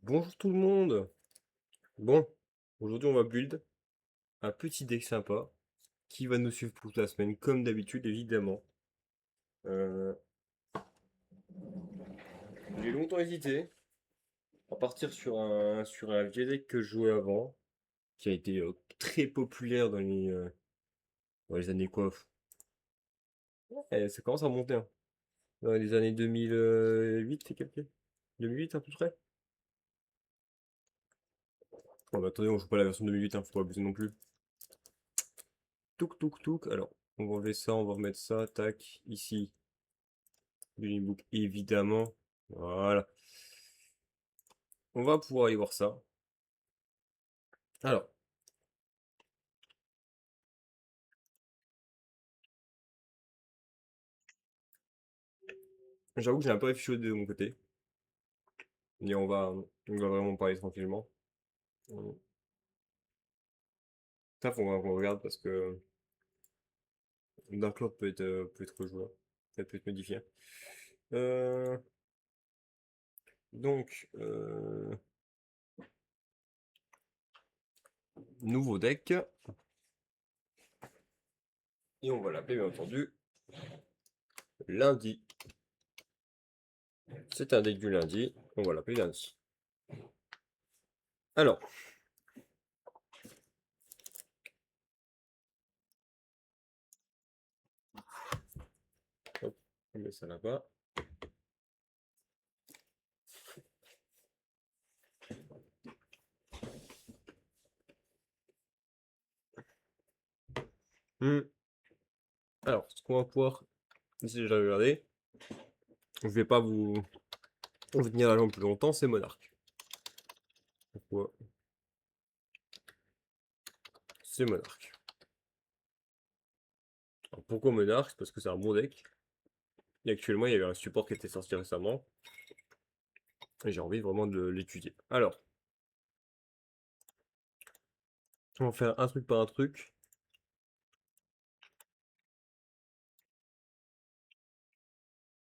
Bonjour tout le monde. Bon, aujourd'hui on va build un petit deck sympa qui va nous suivre pour toute la semaine comme d'habitude évidemment. Euh, j'ai longtemps hésité à partir sur un vieux deck que je jouais avant, qui a été très populaire dans les années quoi. Ça commence à monter, hein. Dans les années 2008 et quelques. 2008 à peu près. Bon bah attendez, on joue pas la version 2008, hein, faut pas abuser non plus. Touk touk touk. Alors, on va enlever ça, on va remettre ça, tac, ici. Book évidemment. Voilà. On va pouvoir aller voir ça. Alors, j'avoue que j'ai un peu réfléchi de mon côté. Mais on va vraiment parler tranquillement. Ça, faut qu'on regarde parce que Dark Lord peut être rejouable. Ça peut être modifié. Euh, donc, nouveau deck. Et on va l'appeler, bien entendu, lundi. C'est un deck du lundi. On va l'appeler lundi. Alors, hop, on met ça là-bas. Hmm. Alors, ce qu'on va pouvoir, si j'ai déjà regardé, je vais pas vous tenir la jambe plus longtemps, c'est Monarque. Pourquoi? C'est Monarque. Alors, pourquoi Monarque? Parce que c'est un bon deck. Et actuellement, il y avait un support qui était sorti récemment. Et j'ai envie vraiment de l'étudier. Alors, on va faire un truc par un truc.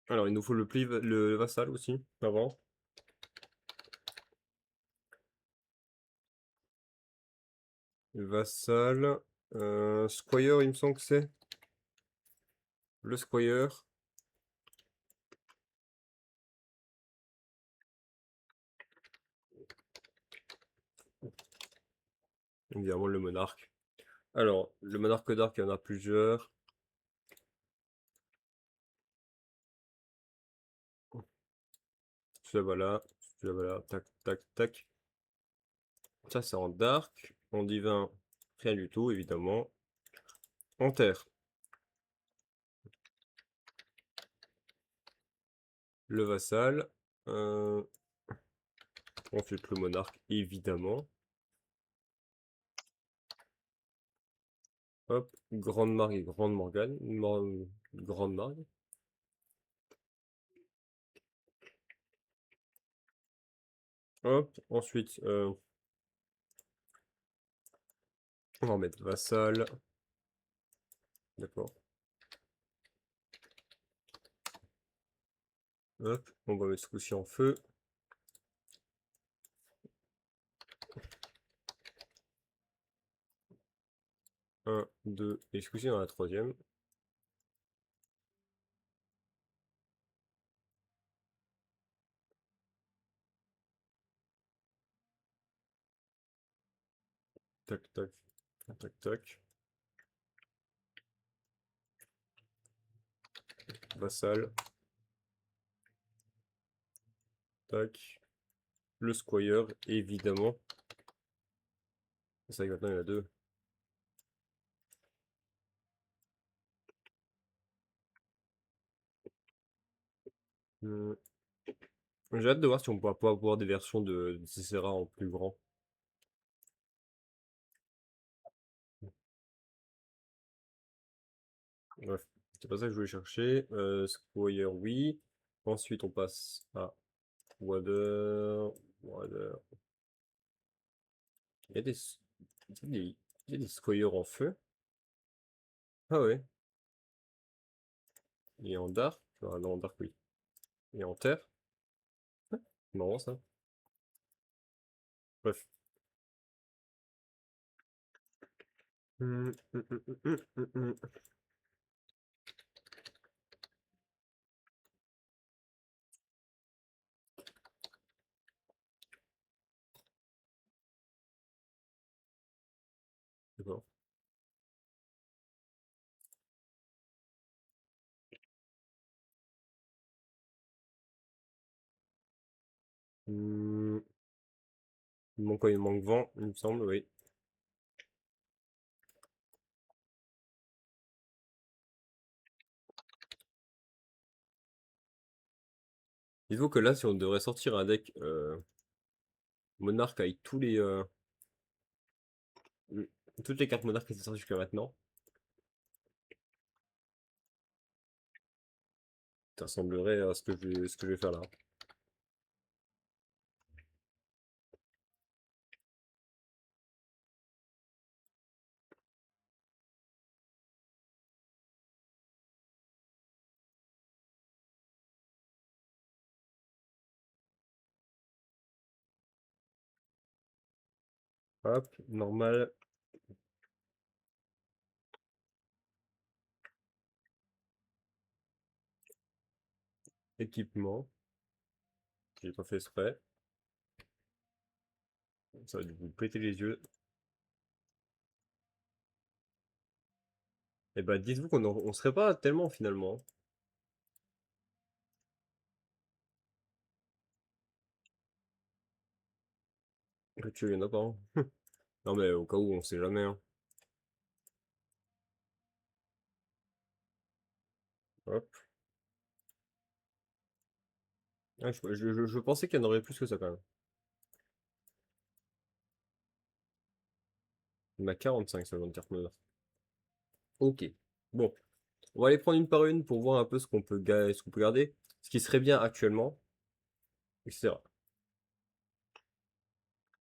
Alors, il nous faut le vassal aussi, avant. Le vassal. Squire, il me semble que c'est. Le Squire. Évidemment, le monarque. Alors, le monarque d'arc, il y en a plusieurs. Celui-là, voilà. Celui-là, voilà. Tac, tac, tac. Ça, c'est en dark. En divin, rien du tout, évidemment. En terre, le vassal. Euh, Ensuite, le monarque, évidemment. Hop, Grande Margue et Grande Morgane. Grande Margue. Hop, ensuite, on va remettre vassal. D'accord. Hop, on va mettre ce coup-ci en feu. Un, deux, et ce coup-ci dans la troisième. Tac, tac, tac, tac. Vassal. Tac. Le squire, évidemment. C'est vrai que maintenant il y en a deux. Hmm. J'ai hâte de voir si on pourra pas avoir des versions de Cicera en plus grand. Bref, c'est pas ça que je voulais chercher. Squire, oui. Ensuite, on passe à Water. Water. Il y a des, il y a des, il y a des squires en feu. Ah ouais. Et en dark. Ah non, en dark, oui. Et en terre. Marrant ça. Bref. Hum, hum, hum, hum, hum, hum. D'accord. Hum, il manque quoi? Il manque vent, il me semble, oui. Il faut que là, si on devrait sortir un deck Monarque avec mm, toutes les cartes Monarque qui sont sorties jusqu'à maintenant, ça ressemblerait à ce que je vais faire là. Hop, normal, équipement, j'ai pas fait exprès, ça va vous péter les yeux. Et bah dites-vous on serait pas tellement finalement. Que tu y en a pas, hein. Non mais au cas où, on sait jamais, hein. Hop. Ah, je pensais qu'il y en aurait plus que ça quand même. Il y en a 45 sur le carte Monarque. Ok. Bon, on va les prendre une par une pour voir un peu ce qu'on peut garder, ce qui serait bien actuellement, etc.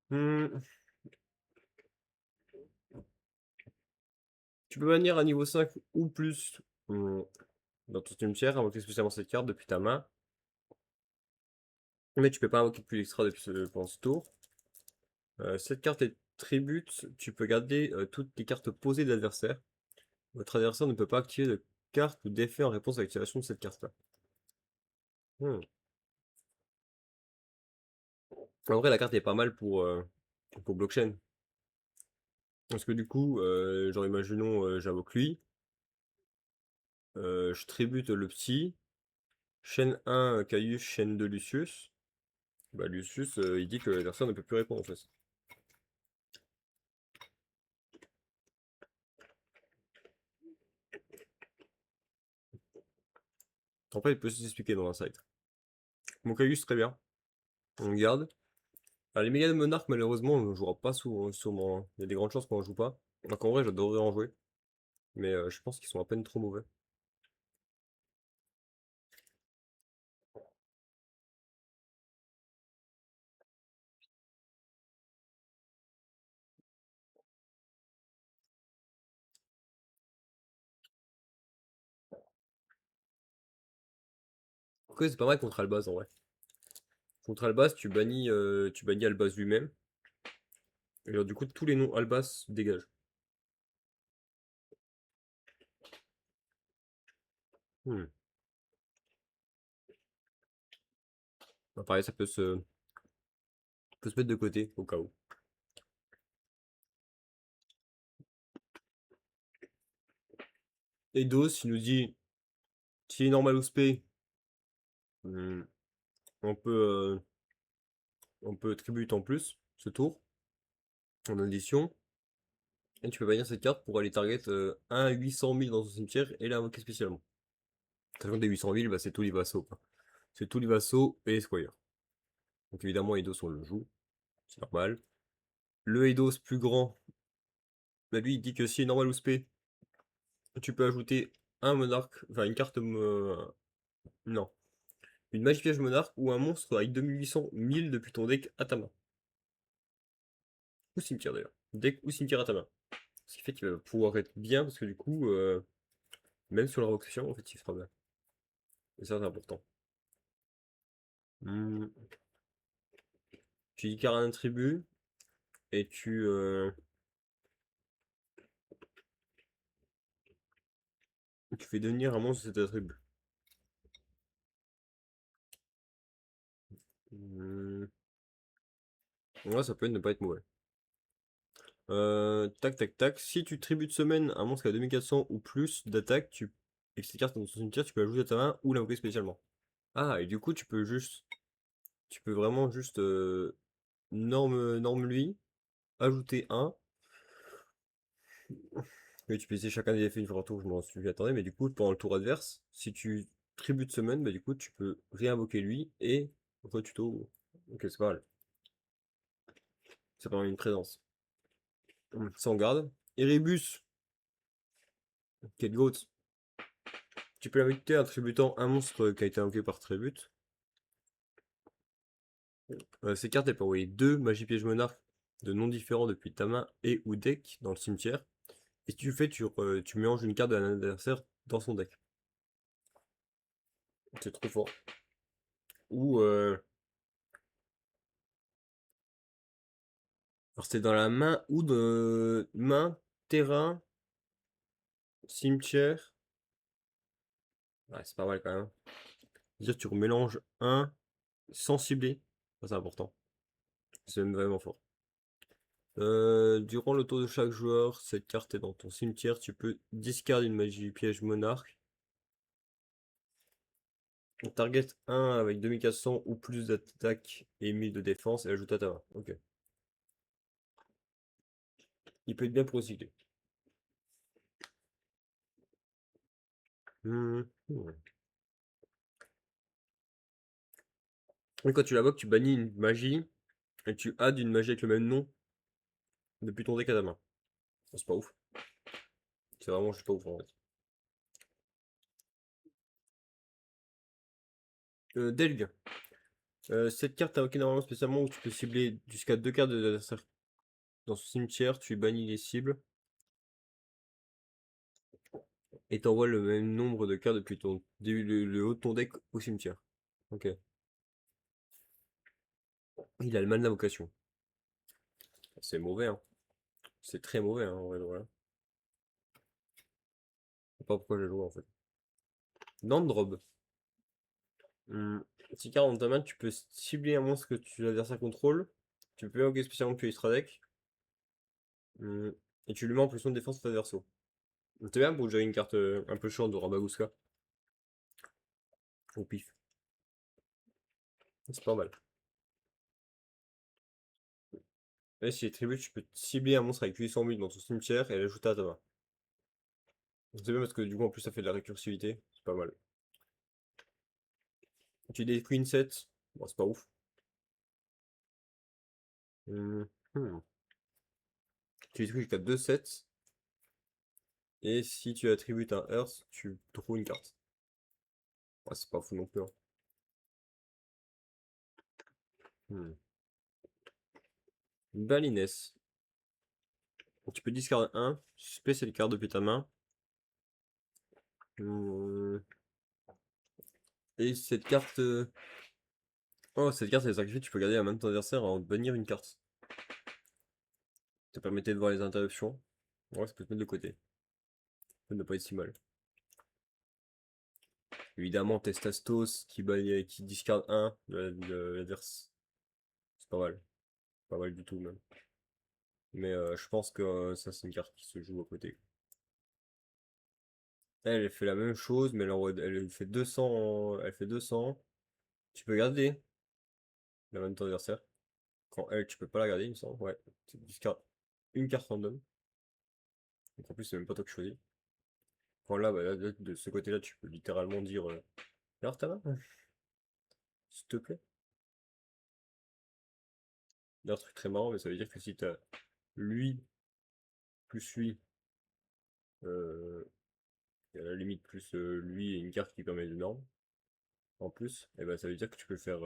Hmm, Tu peux bannir à niveau 5 ou plus dans ton cimetière, invoquer spécialement cette carte depuis ta main. Mais tu peux pas invoquer plus extra pendant ce tour. Cette carte est tribute, tu peux garder toutes les cartes posées de l'adversaire. Votre adversaire ne peut pas activer de carte ou d'effet en réponse à l'activation de cette carte-là. Hmm. En vrai, la carte est pas mal pour blockchain. Parce que du coup, genre imaginons, j'invoque lui, je tribute le petit, chaîne 1 Caius, chaîne 2 Lucius. Bah Lucius, il dit que l'adversaire ne peut plus répondre en fait. En fait, il peut s'expliquer dans un site. Mon Caius, très bien. On le garde. Alors, les méga monarques, malheureusement, on ne jouera pas souvent. Il y a des grandes chances qu'on en joue pas. Donc en vrai, j'adorerais en jouer. Mais je pense qu'ils sont à peine trop mauvais. Après, c'est pas mal contre Albaz en vrai. Contre Albaz, tu bannis Albaz lui-même. Et alors, du coup, tous les noms Albaz dégagent. Hmm. Bah, pareil, ça peut se mettre de côté au cas où. Et Dos, il nous dit s'il est normal ou spé, hmm, on peut, on peut tribute en plus ce tour en addition. Et tu peux bannir cette carte pour aller target un 800 000 dans son cimetière et l'invoquer spécialement. Sachant que des 800 000, bah, c'est tous les vassaux, quoi. C'est tous les vassaux et les squires. Donc évidemment, Eidos, on le joue. C'est normal. Le Eidos plus grand, bah, lui, il dit que si est normal ou spé, tu peux ajouter un monarque, enfin une carte. Non. Une magie piège monarque ou un monstre avec 2800 1000 depuis ton deck à ta main. Ou cimetière d'ailleurs. Deck ou cimetière à ta main. Ce qui fait qu'il va pouvoir être bien parce que du coup, même sur la rotation, en fait, il sera bien. Et ça, c'est important. Hmm. Tu dis qu'il y a un tribut. et tu fais devenir un monstre de cet attribut. Ouais, ça peut ne pas être mauvais. Tac, tac, tac. Si tu tributes semaine un monstre qui a 2400 ou plus d'attaque, et que cette carte dans son cimetière, tu peux ajouter à ta main ou l'invoquer spécialement. Ah, et du coup, tu peux vraiment juste norme lui, ajouter un. Et tu peux essayer chacun des effets une fois par tour, je m'en suis attendais, mais du coup, pendant le tour adverse, si tu tributes summon, bah du coup, tu peux réinvoquer lui et retuto. Ok, c'est pas mal. Ça permet une présence. Sans garde. Erebus, quel goat. Tu peux l'invoquer en tributant un monstre qui a été invoqué par tribute. Ces cartes, elles peuvent envoyer deux magie piège monarque de noms différents depuis ta main et ou deck dans le cimetière. Et si tu le fais, tu mélanges une carte d'un adversaire dans son deck. C'est trop fort. Ou alors c'est dans la main ou de main, terrain, cimetière. Ouais, c'est pas mal quand même. C'est-à-dire tu remélanges un sans cibler. Ça, c'est important. C'est même vraiment fort. Durant le tour de chaque joueur, cette carte est dans ton cimetière. Tu peux discarder une magie piège monarque. On target 1 avec 2400 ou plus d'attaque et 1000 de défense et ajoute à ta main. Ok. Il peut être bien pour recycler. Et quand tu l'invoques, tu bannis une magie et tu adds une magie avec le même nom depuis ton deck à ta main. C'est pas ouf. C'est vraiment juste pas ouf en fait. Delgue. Cette carte est invoquée normalement spécialement où tu peux cibler jusqu'à 2 cartes de l'adversaire dans son cimetière, tu bannis les cibles et t'envoies le même nombre de cartes depuis ton le haut de ton deck au cimetière. Ok. Il a le mal d'invocation. C'est mauvais, hein. C'est très mauvais, hein, en vrai, voilà. Je sais pas pourquoi j'ai joué en fait. Nandrob. Si carte dans ta main, tu peux cibler un monstre que l'adversaire contrôle. Tu peux invoquer spécialement puis extra deck. Et tu lui mets en position de défense face verso. C'est bien pour gérer une carte un peu chiante de Rabaguska. Au pif. C'est pas mal. Et si les tribus, tu peux cibler un monstre avec 800 000 dans ton cimetière et l'ajouter à ta main. C'est bien parce que du coup en plus ça fait de la récursivité. C'est pas mal. Tu détruis une 7. Bon, c'est pas ouf. Hum, hmm. Tu détruis jusqu'à 2 sets. Et si tu attribues un Earth, tu trouves une carte. Ouais, c'est pas fou non plus, hein. Hmm. Balines. Tu peux discarder un, spécial carte depuis ta main. Hmm. Et cette carte. Oh, cette carte, elle est sacrifiée, tu peux garder la main de ton adversaire avant de bannir une carte. Ça permettait de voir les interruptions. Ouais, ça peut se mettre de côté. Ça peut ne pas être si mal. Évidemment, Testastos qui discarde un de l'adverse. C'est pas mal. Pas mal du tout, même. Mais je pense que ça, c'est une carte qui se joue à côté. Elle fait la même chose, mais elle fait 200. Elle fait 200. Tu peux garder la main de ton adversaire. Quand elle, tu peux pas la garder, il me semble. Ouais. Tu discardes une carte random. Donc en plus, c'est même pas toi qui choisis. Quand là, bah, de ce côté-là, tu peux littéralement dire alors ta main, s'il te plaît. D'ailleurs, truc très marrant, mais ça veut dire que si t'as lui plus lui, euh, et à la limite plus lui et une carte qui permet de norme, en plus, et ben ça veut dire que tu peux faire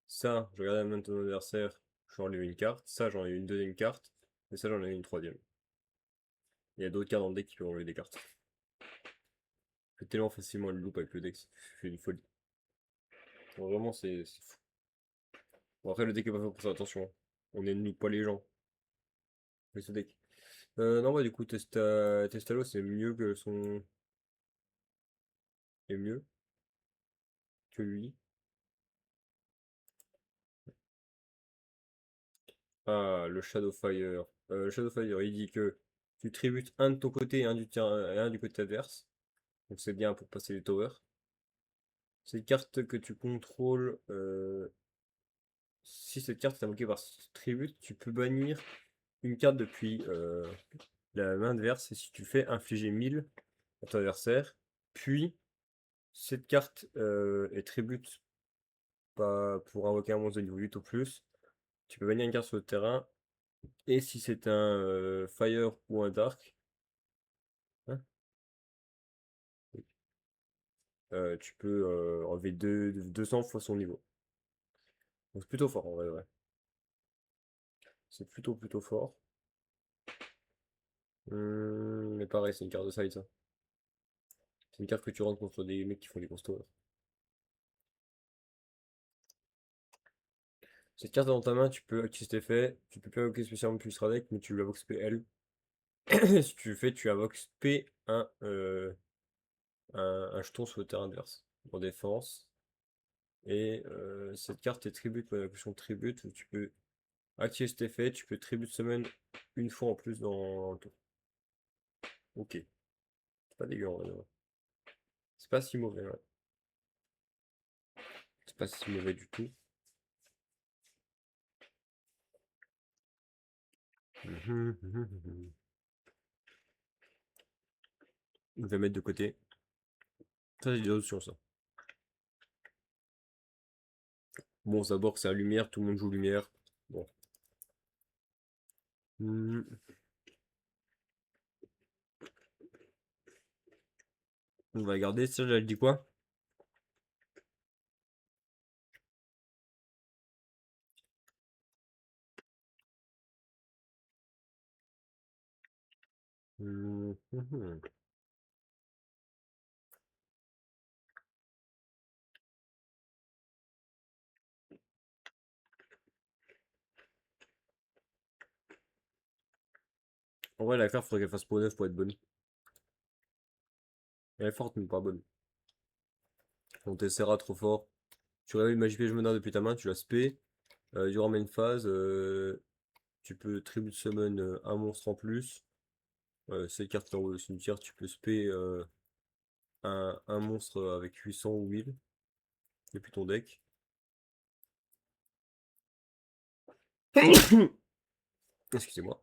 ça, je regarde la main de ton adversaire, j'enlève une carte, ça j'en ai une deuxième carte, et ça j'en ai une troisième. Il y a d'autres cartes dans le deck qui peuvent enlever des cartes. Tu peux tellement facilement le loop avec le deck, c'est une folie. Bon, vraiment, c'est fou. Bon, après, le deck est pas fait pour ça, attention, hein. On ennemi pas les gens. Mais ce deck. Non, bah du coup, Testalo, c'est mieux que son. C'est mieux que lui. Ah, le Shadowfire. Le Shadowfire, il dit que tu tributes un de ton côté et un du tien et un du côté adverse. Donc c'est bien pour passer les towers. Cette carte que tu contrôles, si cette carte est invoquée par tribute, tu peux bannir une carte depuis la main adverse et si tu fais infliger 1000 à ton adversaire, puis cette carte est tribute pas pour invoquer un monstre de niveau 8 ou plus, tu peux bannir une carte sur le terrain et si c'est un fire ou un dark, hein, tu peux enlever 200 fois son niveau. Donc c'est plutôt fort en vrai, ouais. C'est plutôt fort. Mais pareil, c'est une carte de side ça. C'est une carte que tu rentres contre des mecs qui font des grosses. Cette carte dans ta main, tu peux activer cet effet. Tu peux plus invoquer spécialement plus deck, mais tu l'invoques SP L. Si tu le fais, tu invoques SP un jeton sur le terrain adverse. En défense. Et cette carte est tribute, la question tribute, où tu peux activer cet effet, tu peux tribute summon une fois en plus dans le tour. Ok. C'est pas dégueu en vrai, ouais. C'est pas si mauvais, ouais. C'est pas si mauvais du tout. On va mettre de côté. Ça, c'est des options, ça. Bon, d'abord, c'est la lumière, tout le monde joue lumière. Bon. Hmm. On va regarder, ça, elle dit quoi? Mhm. En vrai, la carte, faudrait qu'elle fasse pour 9 pour être bonne. Elle est forte, mais pas bonne. On t'essaiera trop fort. Tu réveilles Magie Piège Menard depuis ta main, tu la spé. Durant main phase, tu peux tribute summon un monstre en plus. Cette carte t'envoie au cimetière, tu peux spé un monstre avec 800 ou 1000 depuis ton deck. Excusez-moi.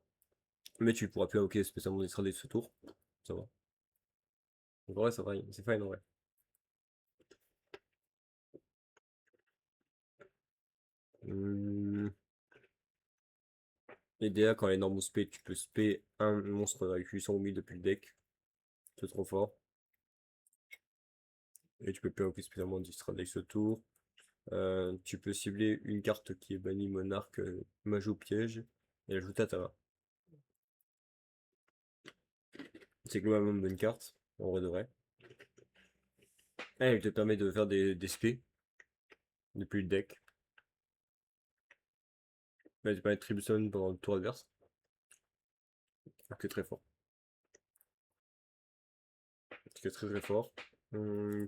Mais tu pourras plus invoquer spécialement des de ce tour. Ça va. En vrai, ça va, c'est fine en vrai. Hum, Et DA, quand elle est normal spé, tu peux spé un monstre avec 800 ou 1000 depuis le deck. C'est trop fort. Et tu peux plus invoquer spécialement Distradex ce tour. Tu peux cibler une carte qui est bannie monarque, mage ou piège, et l'ajouter à ta main. C'est globalement une bonne carte, en vrai de vrai. Elle te permet de faire des spés depuis le deck. Elle te permet de tribute pendant le tour adverse. C'est très fort. C'est très fort.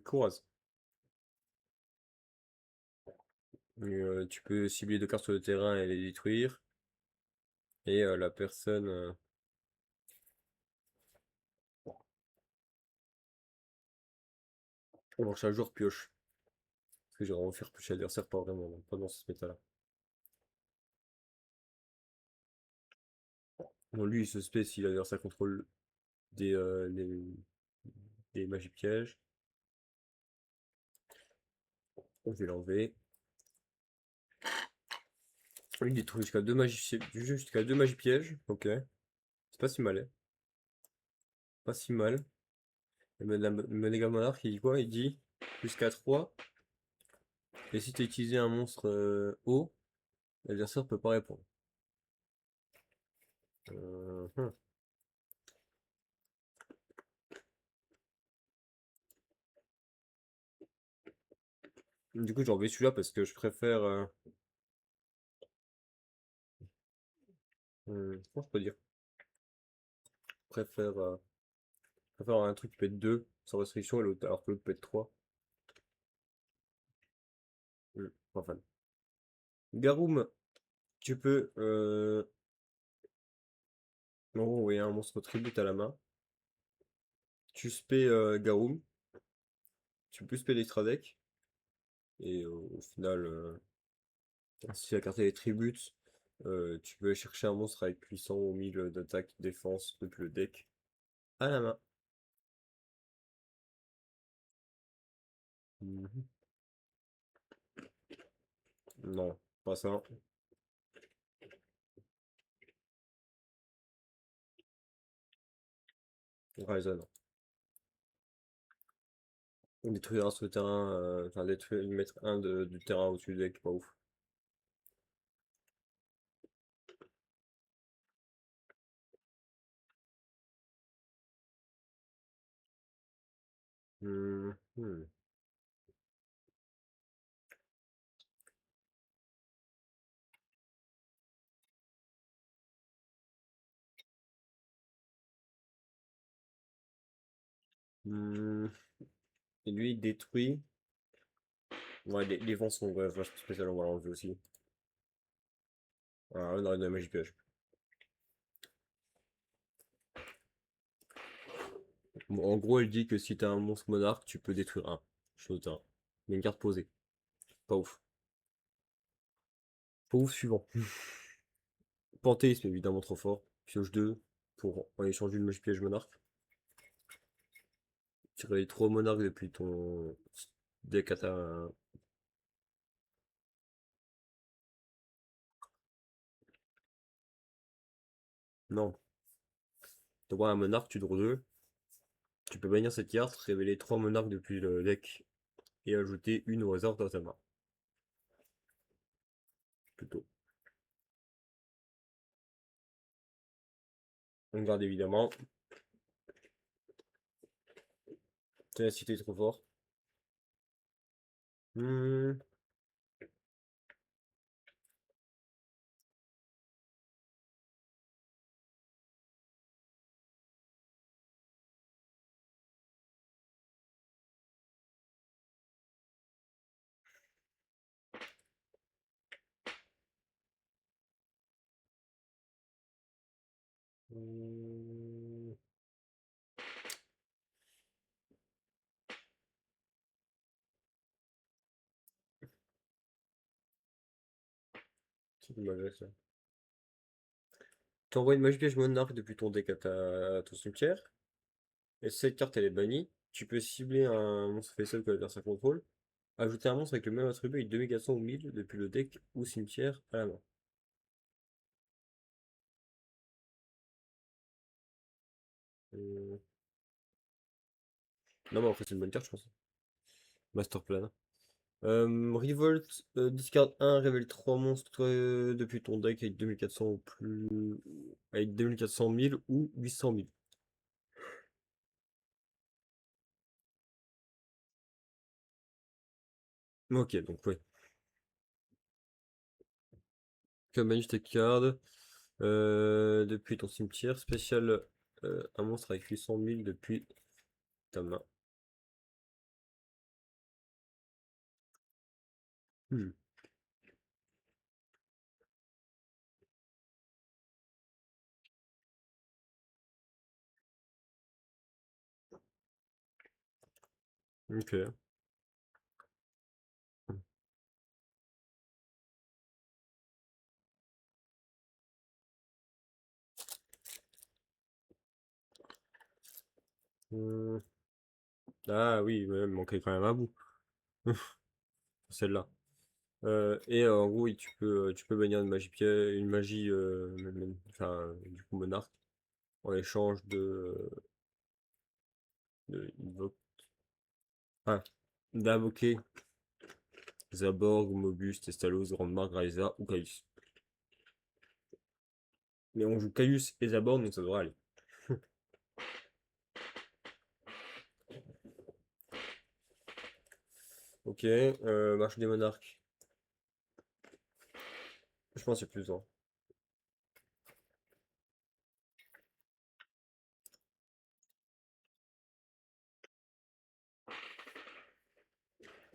Kouraz. Tu peux cibler deux cartes sur le terrain et les détruire. Et la personne. Chaque joueur pioche. Parce que j'ai vraiment faire piocher l'adversaire, pas vraiment, pas dans ce méta-là. Bon, lui, il se spé si l'adversaire contrôle des, euh, les, des magies pièges. Je vais l'enlever. Il détruit jusqu'à deux magies pièges. Ok. C'est pas si mal, hein. Pas si mal. Le Monégal Monarch, il dit quoi? Il dit jusqu'à 3. Et si tu as utilisé un monstre haut, l'adversaire peut pas répondre. Hum. Du coup, j'ai enlevé celui-là parce que je préfère. Comment je peux dire? Je préfère avoir un truc qui peut être 2 sans restriction et l'autre, alors que l'autre peut être 3. Pas fan. Garoum, tu peux en gros envoyer un monstre tribute à la main. Tu spé Garoum, tu peux spé l'extra deck. Et au final, si la carte est tribute, tu peux aller chercher un monstre avec puissant au 1000 d'attaque, défense depuis le deck à la main. Mhm. Non, pas ça. Ryzen. Détruire un sur le terrain, enfin détruire, mettre un du terrain au-dessus du deck, pas ouf. Hmm. Hmm. Et lui, il détruit. Ouais, les vents sont vachement spécial, on va l'enlever aussi. Voilà, on aurait de la magie pioche. Bon, en gros, elle dit que si t'as un monstre monarque, tu peux détruire un sur le terrain. Mais une carte posée. Pas ouf. Pas ouf suivant. Panthéisme, évidemment trop fort. Pioche 2 pour en échange d'une magie piège monarque. Tu réveilles 3 monarques depuis ton deck à ta. Non. Tu vois un monarque, tu draws 2. Tu peux bannir cette carte, révéler 3 monarques depuis le deck et ajouter une au hasard dans ta main. Plutôt. On garde évidemment. Ténacité est trop fort. Hmm. Hmm. C'est mauvais ça. Tu envoies une magie piège monarque depuis ton deck à ton cimetière. Et si cette carte elle est bannie, tu peux cibler un monstre faisceau que l'adversaire contrôle. Ajouter un monstre avec le même attribut avec 2400 ou 1000 depuis le deck ou cimetière à la main. Euh, Non, mais après, c'est une bonne carte, je pense. Master Plan. Revolt, discard 1, révèle 3 monstres depuis ton deck avec 2400 ou plus. Avec 2400 1000 ou 800 000. Ok, donc ouais. Comme Magic Card. Depuis ton cimetière. Spécial, un monstre avec 800 000 depuis ta main. Hmm, ok. Hmm, Ah oui, ouais, il me manquait quand même un bout. Celle-là. En gros, oui, tu peux bannir une magie piège, une magie, enfin, du coup, monarque, en échange ah, d'invoquer Zaborg, Mobius, Testalos, Grandmark, Raiza ou Caius. Mais on joue Caius et Zaborg, donc ça devrait aller. Ok, marche des monarques. Je pense qu'il y a plus besoin.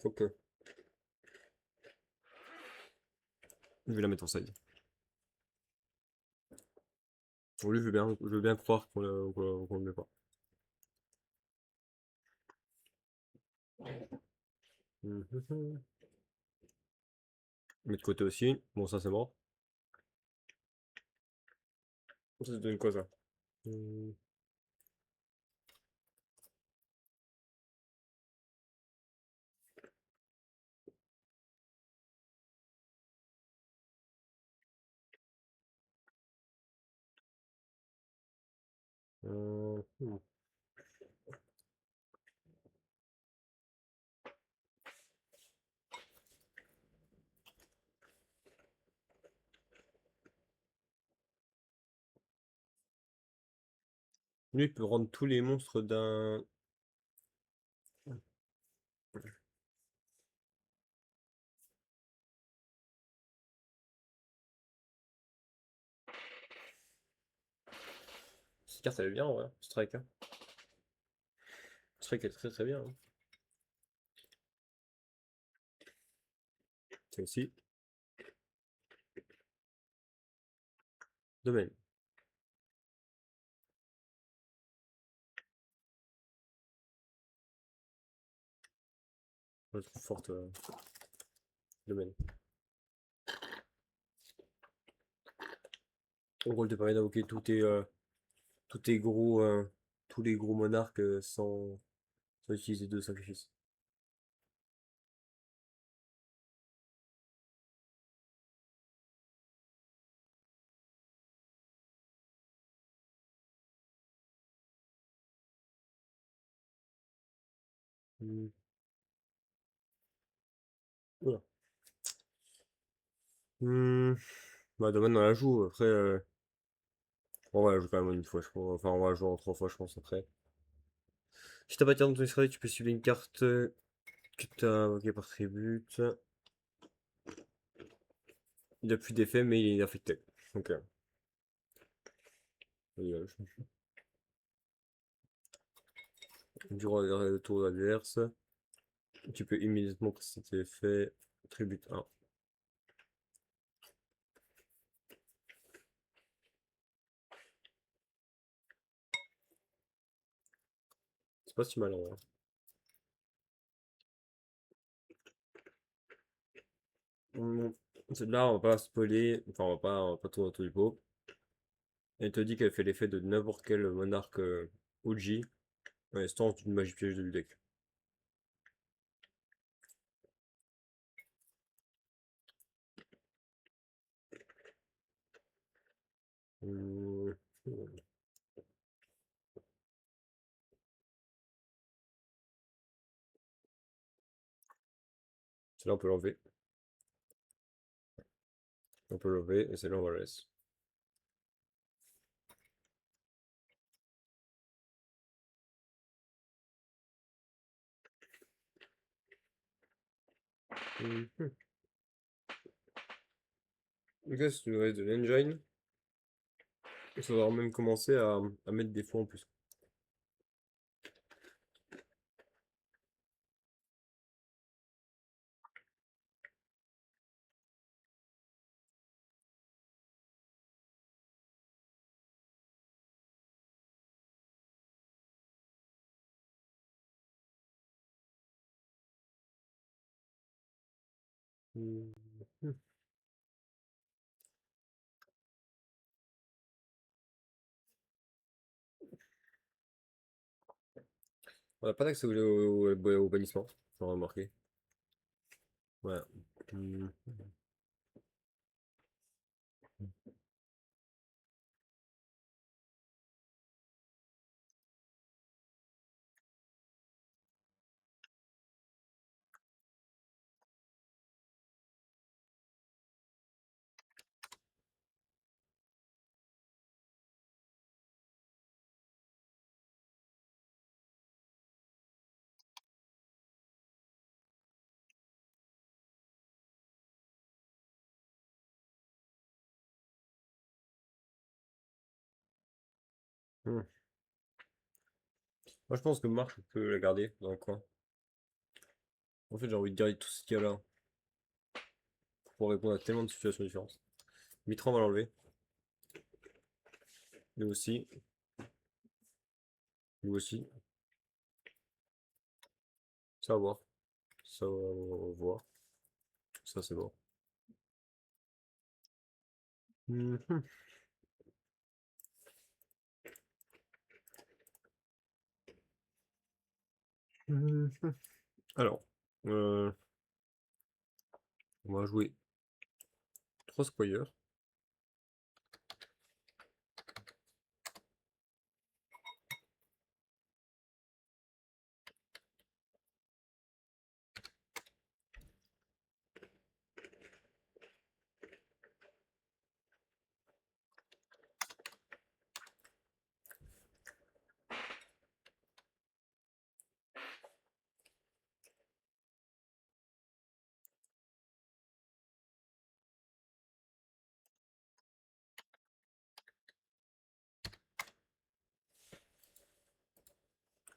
Ok. Je vais la mettre en side. Oui, je veux bien croire qu'on le met pas. Mhm. Mais de côté aussi. Bon, ça c'est mort. Ça donne quoi ça? Hmm. Hmm. Lui, il peut rendre tous les monstres d'un. Cette carte elle est bien en vrai. Strike, hein. Strike elle est très très bien, hein. C'est aussi. Domaine. Je la trouve forte. Domaine. En gros, elle te permet d'invoquer tous tes gros, tous les gros monarques sans utiliser deux sacrifices. Hmm. Oula. Hmm. Bah, domaine on la joue. Après, on va la jouer quand même une fois, je crois. Enfin, on va la jouer en trois fois, je pense, après. Si t'as pas tiré dans ton Israël, tu peux suivre une carte que t'as invoquée par tribut. Il a plus d'effet, mais il est affecté. Donc, dégage. Durant le tour adverse, tu peux immédiatement presser tes effets. Tribut 1. C'est pas si mal en vrai. Hum, Là, on va pas spoiler, enfin, on va pas tourner autour du pot. Elle te dit qu'elle fait l'effet de n'importe quel monarque OG, en instance d'une magie piège du deck. Hum, Celle-là, on peut l'enlever. On peut l'enlever, et celle-là, on va la laisser. Mhm. Donc là, c'est une race de l'engine. Il faudra même commencer à mettre des fonds en plus. Mhm. On n'a pas d'accès au bannissement, faut remarquer. Ouais. Mhm. Mhm. Moi, je pense que Marche peut la garder dans le coin. En fait, j'ai envie de garder tout ce qu'il y a là pour répondre à tellement de situations différentes. Mitra, on va l'enlever. Lui aussi. Lui aussi. Ça va voir. Ça va voir. Ça, c'est bon. Mhm. Mhm. Alors, euh, on va jouer 3 squares.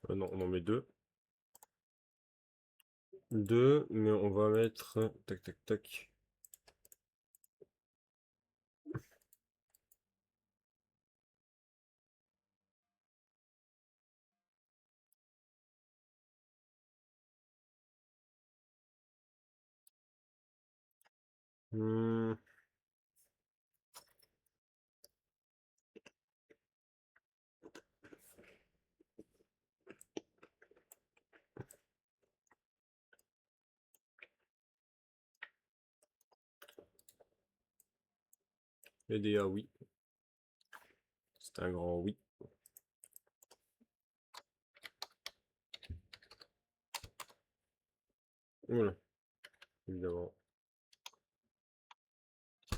Non, on en met 2. 2, mais on va mettre... Tac, tac, tac. Hmm, les dégâts, oui. C'est un grand oui. Voilà, évidemment.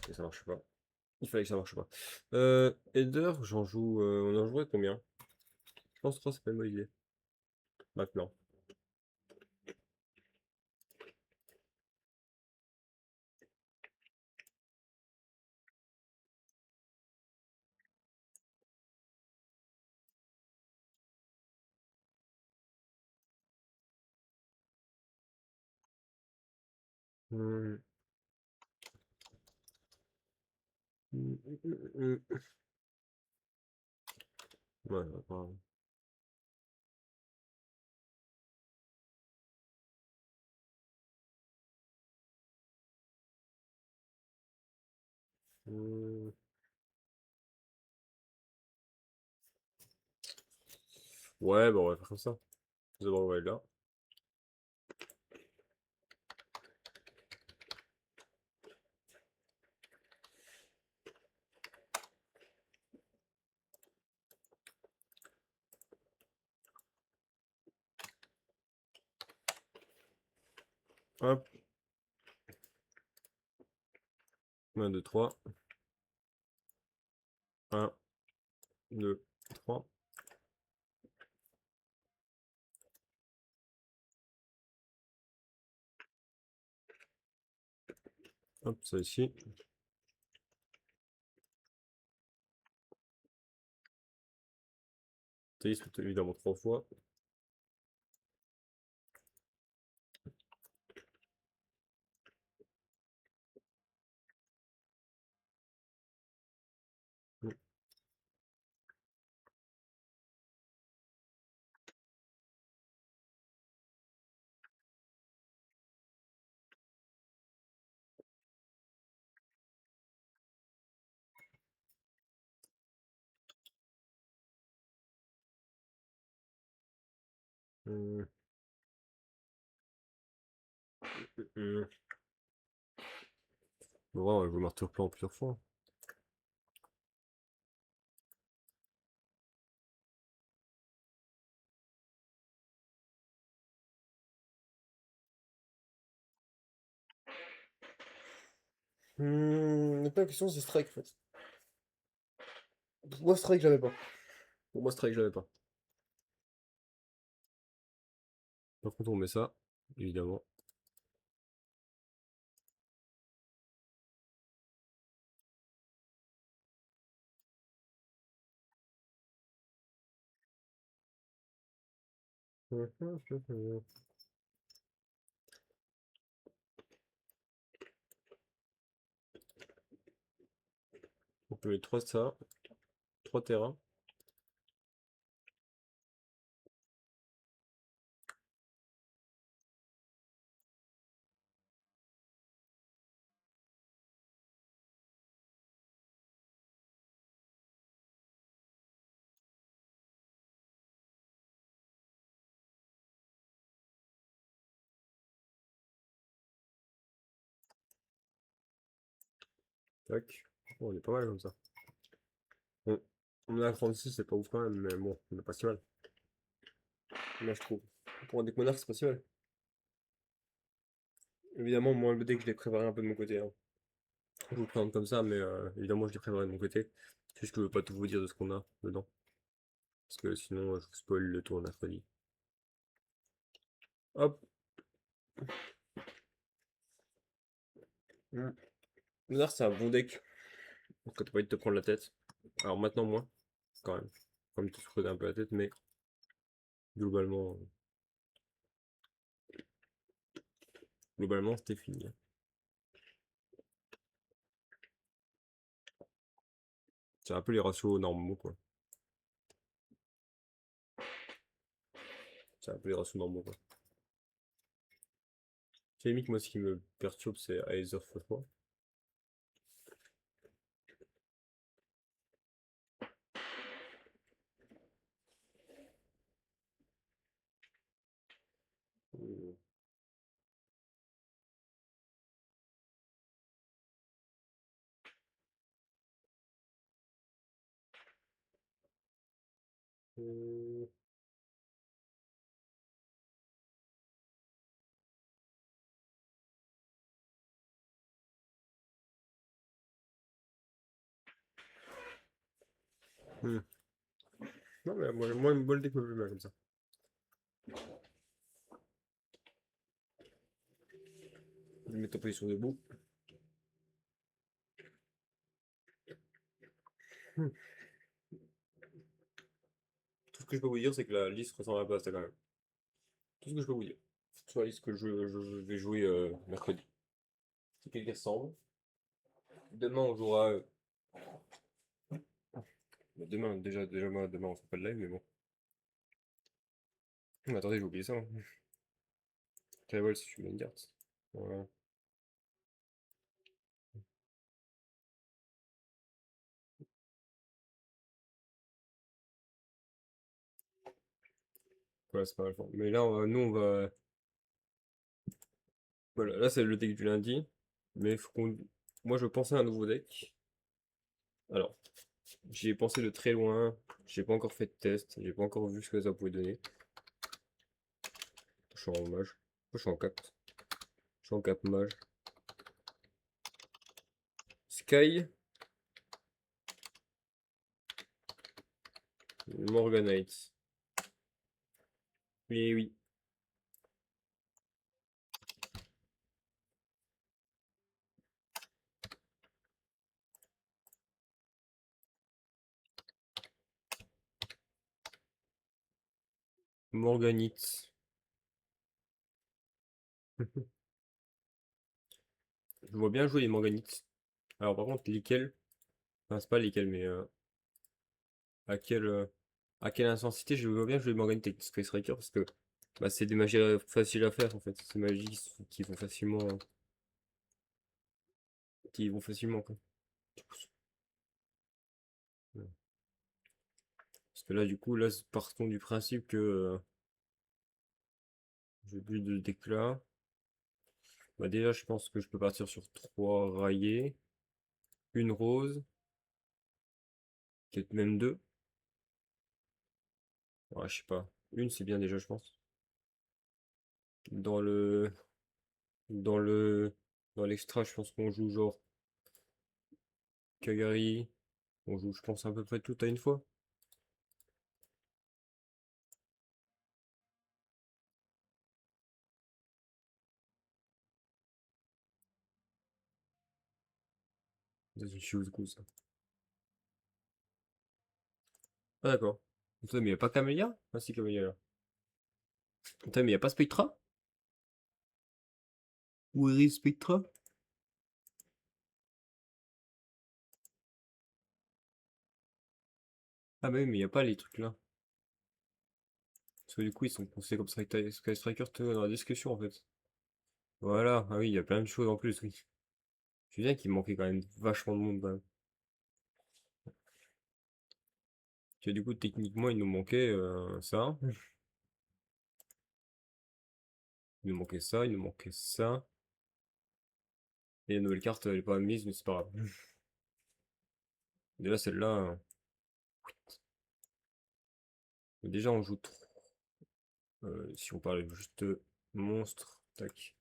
Et ça marche pas. Il fallait que ça marche pas. Header, j'en joue... on en jouerait combien? Je pense 3, c'est pas une bonne idée. Maintenant. Hmm. Ouais, pas... Hmm. Ouais, bah on va faire comme ça. D'abord, on va aller là. Hop. 1, 2, 3. 1, 2, 3. Hop, ça ici. Télisme, évidemment 3 fois. Hmm. Hmm. Bon, on va jouer martyr plan plusieurs fois. Pas la question, c'est strike en fait. Pour moi, strike, j'avais pas. Pour moi, strike, j'avais pas. Par contre, on met ça, évidemment. On peut mettre 3 ça, 3 terrains. Tac. Oh, on est pas mal comme ça. Bon, on a 36, c'est pas ouf quand même, mais bon, on est pas si mal. Moi je trouve. Pour un deck monarque, c'est pas si mal. Évidemment, moi le deck, je l'ai préparé un peu de mon côté, hein. Je vous le présente comme ça, mais évidemment, je l'ai préparé de mon côté. C'est juste que je veux pas tout vous dire de ce qu'on a dedans. Parce que sinon, je vous spoil le tour mercredi. Hop. Monarque, c'est un bon deck. Quand t'as pas envie de te prendre la tête. Alors maintenant, moins, quand même. Comme tu te prenais un peu la tête, mais globalement, c'était fini. C'est un peu les ratios normaux, quoi. C'est un peu les ratios normaux, quoi. C'est limite, moi, ce qui me perturbe, c'est Eyes of Froid. Euh, hmm. Non, mais moi, le deck me plaît bien comme ça. Je vais mettre en position debout. Hmm. Tout ce que je peux vous dire, c'est que la liste ressemble à la pasta quand même. Tout ce que je peux vous dire. Sur la liste que je vais jouer mercredi. C'est qu'elle ressemble. Demain, on jouera. Bah, demain, on fait pas de live, mais bon. Mais attendez, j'ai oublié ça, hein. Tribal, si tu une carte. Voilà. Voilà, c'est pas mal fort. Mais là, nous, on va. Voilà, là, c'est le deck du lundi. Mais faut qu'on. Moi, je pensais à un nouveau deck. Alors, j'y ai pensé de très loin. J'ai pas encore fait de test. J'ai pas encore vu ce que ça pouvait donner. Je suis en mage. Je suis en cap. Je suis en cap mage. Sky. Morganite. Oui, oui. Morganite. Je vois bien jouer les Morganites. Alors, par contre, lesquels. Enfin, c'est pas lesquels, mais à quelle, à quelle intensité je vois bien jouer Morganite avec Space Striker parce que bah, c'est des magies faciles à faire en fait. C'est des magies qui vont facilement. Qui vont facilement quoi. Ouais. Parce que là, du coup, là, partons du principe que j'ai plus de deck là. Bah, déjà, je pense que je peux partir sur 3 raillés, une rose, peut-être même 2. Ouais, je sais pas. Une, c'est bien déjà, je pense. Dans le. Dans le. Dans l'extra, je pense qu'on joue genre Kagari. On joue, je pense, à peu près tout à une fois. Dans une chose, coup, ça. Ah, d'accord. Putain, mais y a pas Camélia? Ah, si, Camélia là. Putain, mais y a pas Spectra? Ou Iris Spectra? Ah bah oui, mais il n'y a pas les trucs là. Parce que du coup, ils sont conseillés comme Sky Striker dans la discussion en fait. Voilà, ah oui, il y a plein de choses en plus, oui. Je veux dire qu'il manquait quand même vachement de monde quand même. Tu vois, du coup, techniquement, il nous manquait ça. Il nous manquait ça, il nous manquait ça. Et la nouvelle carte, elle est pas mise, mais c'est pas grave. Déjà, celle-là, déjà, on joue trop. Si on parle juste monstre, tac.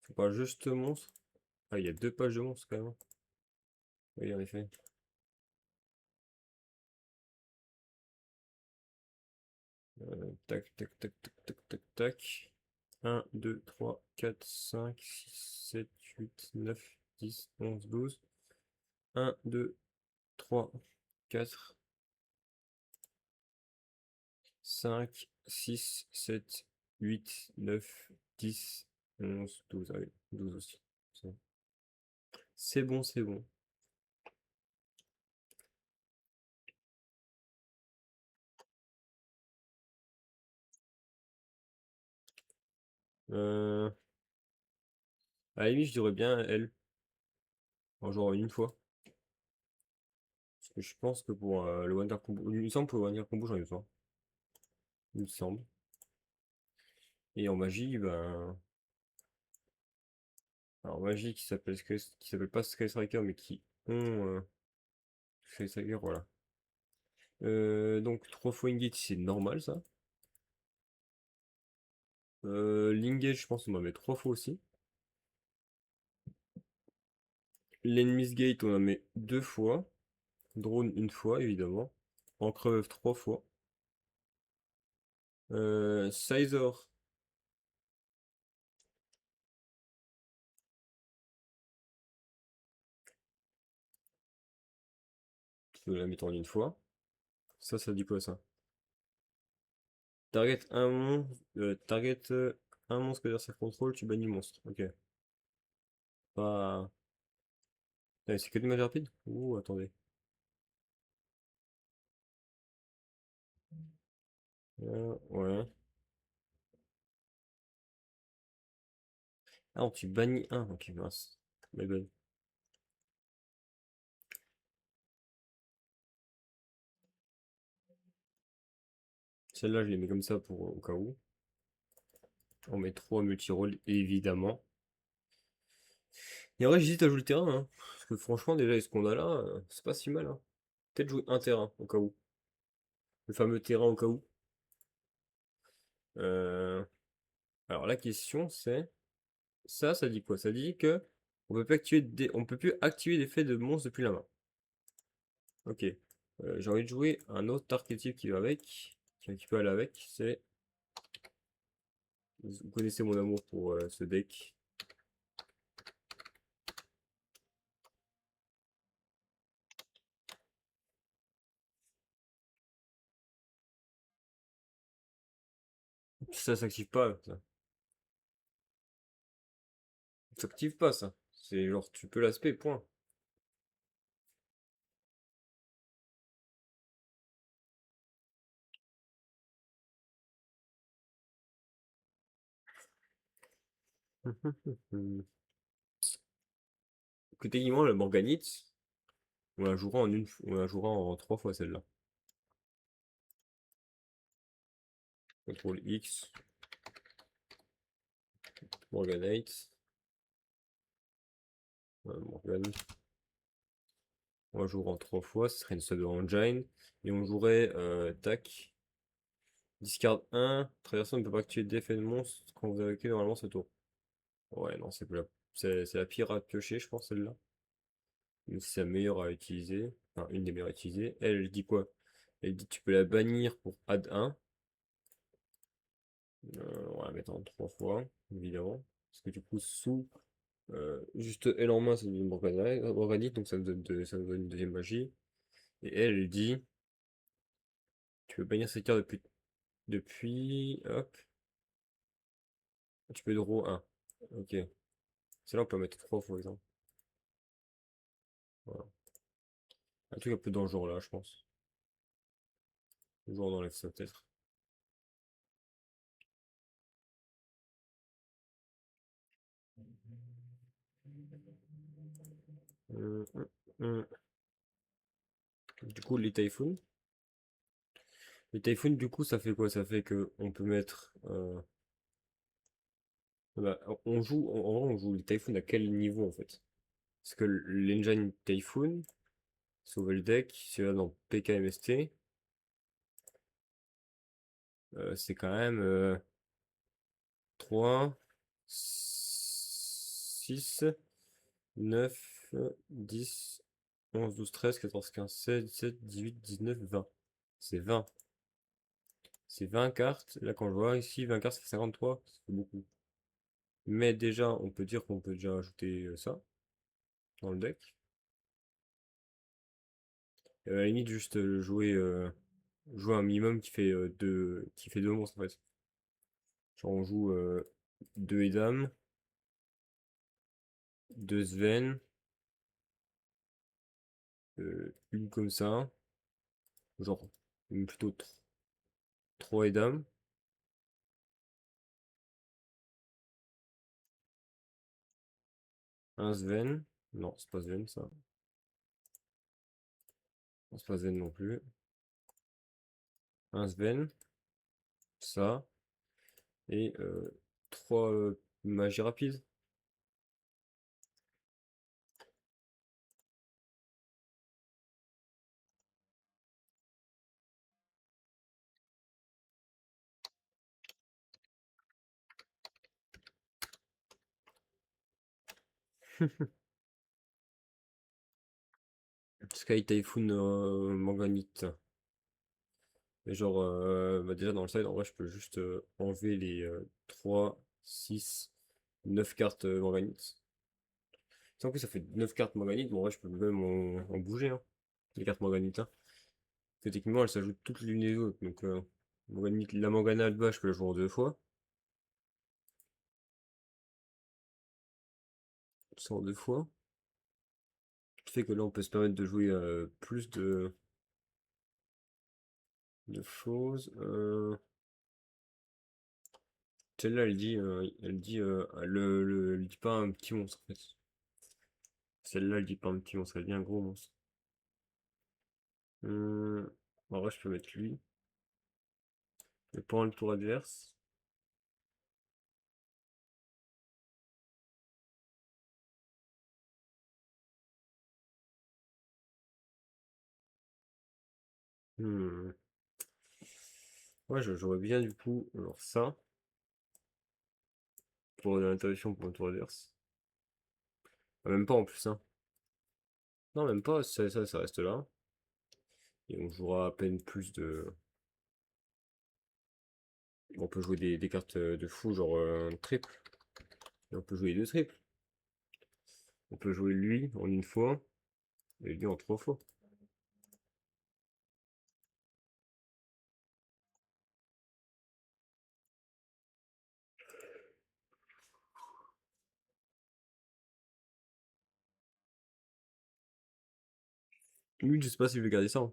Si on parle juste monstre. Ah, il y a 2 pages de monstres quand même. Oui, en effet. Tac, tac, tac, tac, tac, tac, tac. 1, 2, 3, 4, 5, 6, 7, 8, 9, 10, 11, 12. 1, 2, 3, 4, 5, 6, 7, 8, 9, 10, 11, 12. Ah oui, 12 aussi. C'est bon, c'est bon. Euh, à la limite, je dirais bien elle, en genre une fois. Parce que je pense que pour le Wonder Combo, il me semble que pour le Wonder Combo, j'en ai besoin. Il me semble. Et en magie, ben. Alors, magie qui s'appelle pas Sky Striker, mais qui ont Sky Striker, voilà. Donc 3 fois Ingate, c'est normal ça. L'Ingate, je pense qu'on va mettre 3 fois aussi. L'Enemy's Gate, on en met 2 fois. Drone, une fois, évidemment. Encreveuve, 3 fois. Sizor, tu peux la mettre en une fois. Ça dit quoi ça? Target un monstre, un monstre que l'adversaire contrôle, tu bannis monstre. Ok. Pas. C'est que des mages rapides? Ouh, attendez. Ouais. Ah non, tu bannis un. Ok, mince. My bad. Celle-là, je les mets comme ça pour au cas où. On met 3 multi-rôles, évidemment. Et en vrai, j'hésite à jouer le terrain, hein. Parce que franchement, déjà, avec ce qu'on a là, c'est pas si mal, hein. Peut-être jouer un terrain, au cas où. Le fameux terrain au cas où. Euh, Alors la question c'est, ça dit quoi? Ça dit que on peut plus activer l'effet de monstre depuis la main. Ok. J'ai envie de jouer un autre archétype qui va avec, qui peut aller avec, c'est, vous connaissez mon amour pour ce deck. Ça s'active pas, ça. Ça s'active pas, ça. C'est genre, tu peux l'aspect, point. Que techniquement, le Morganite, on la jouera en 3 fois celle-là. Contrôle X, Morganite, Morgan. On la jouera en 3 fois, ce serait une Shadow Engine. Et on jouerait, tac, discard 1, traversant ne peut pas activer d'effet de monstre quand vous avez normalement ce tour. Ouais, non, c'est la pire à piocher, je pense, celle-là. Mais c'est la meilleure à utiliser. Enfin, une des meilleures à utiliser. Elle dit quoi? Elle dit tu peux la bannir pour add 1. On va la mettre en 3 fois, évidemment. Parce que du coup, juste elle en main, ça nous donne organique, donc ça nous donne une deuxième magie. Et elle dit tu peux bannir cette carte hop, tu peux draw 1. Ok. Celle-là, on peut mettre 3 fois, exemple. Voilà. Un truc un peu dangereux là, je pense. Genre on enlève ça peut-être. Hum, hum, hum. Du coup, les Typhoons. Les Typhoons, du coup, ça fait quoi? Ça fait que on peut mettre. Bah, on joue. En vrai, on joue les Typhoons à quel niveau en fait? Parce que l'engine Typhoon, Sauvel Deck, c'est là dans PKMST, c'est quand même 3, 6, 9, 10, 11, 12, 13, 14, 15, 16, 17, 18, 19, 20. C'est 20. C'est 20 cartes. Là, quand je vois ici, 20 cartes, ça fait 53. Ça fait beaucoup. Mais déjà, on peut dire qu'on peut déjà ajouter ça dans le deck. À la limite, juste jouer un minimum qui fait deux monstres en fait. Genre, on joue 2 Edam, 2 Sven, une comme ça. Genre, plutôt 3 Edam, un Sven. Non, c'est pas Sven ça. Non, c'est pas Sven non plus. Un Sven, ça. Et 3 magies rapides. Sky Typhoon Manganite. Et genre, bah déjà dans le side, en vrai, je peux juste enlever les 3, 6, 9 cartes Manganite. Sans que ça fait 9 cartes Manganite, bon, en vrai, je peux même en bouger, hein, les cartes Manganite. Hein. Parce que techniquement, elles s'ajoutent toutes les unes les autres. Donc, la Mangana Alba, je peux la jouer en 2 fois. Ça en 2 fois. Ce qui fait que là, on peut se permettre de jouer plus de choses. Celle-là, elle dit pas un petit monstre en fait. Celle-là, elle dit pas un petit monstre, elle dit un gros monstre. Hum, En vrai, je peux mettre lui. Et pendant le tour adverse. hmm, Ouais, j'aurais bien du coup, alors ça, pour l'interruption pour le tour adverse. Ah, même pas en plus, hein. Non, même pas, ça reste là. Et on jouera à peine plus de. On peut jouer des cartes de fou, genre un triple. Et on peut jouer 2 triples. On peut jouer lui en 1 fois et lui en 3 fois. Lui, je sais pas si je vais garder ça. Hein.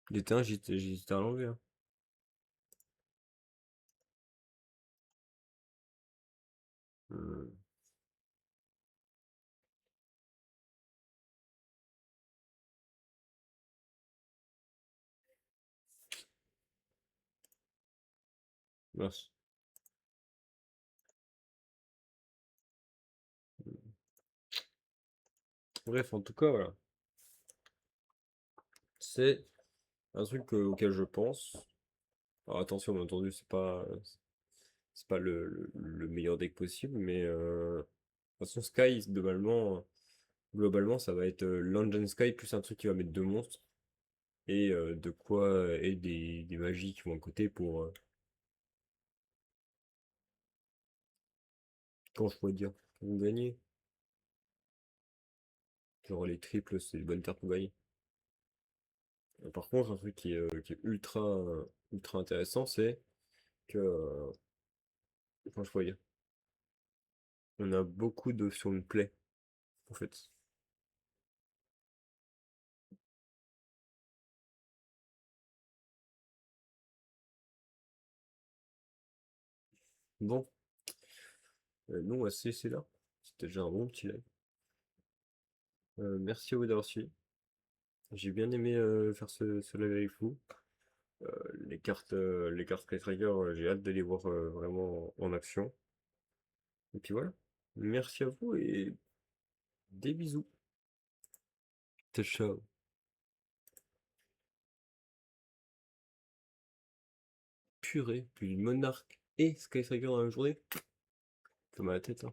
Les terrains, j'hésitais à l'enlever. Hein. Hmm, mince. Bref, en tout cas, voilà. C'est un truc auquel je pense. Alors attention, bien entendu, c'est pas le meilleur deck possible, mais de toute façon, Sky, globalement, ça va être l'Engine Sky plus un truc qui va mettre 2 monstres et de quoi et des magies qui vont à côté pour quand je pourrais dire pour gagner. Genre les triples, c'est une bonne carte pour gagner. Par contre, un truc qui est ultra intéressant, c'est que quand je pourrais dire, on a beaucoup d'options de play en fait. Bon, nous on va se laisser là. C'était déjà un bon petit live. Merci à vous d'avoir suivi. J'ai bien aimé faire ce live avec vous. Les cartes Sky Tracker, j'ai hâte de les voir vraiment en action. Et puis voilà. Merci à vous et des bisous. Ciao, ciao. Purée, plus de Monarque et Sky Tracker dans la même journée. Ça m'a la tête, hein.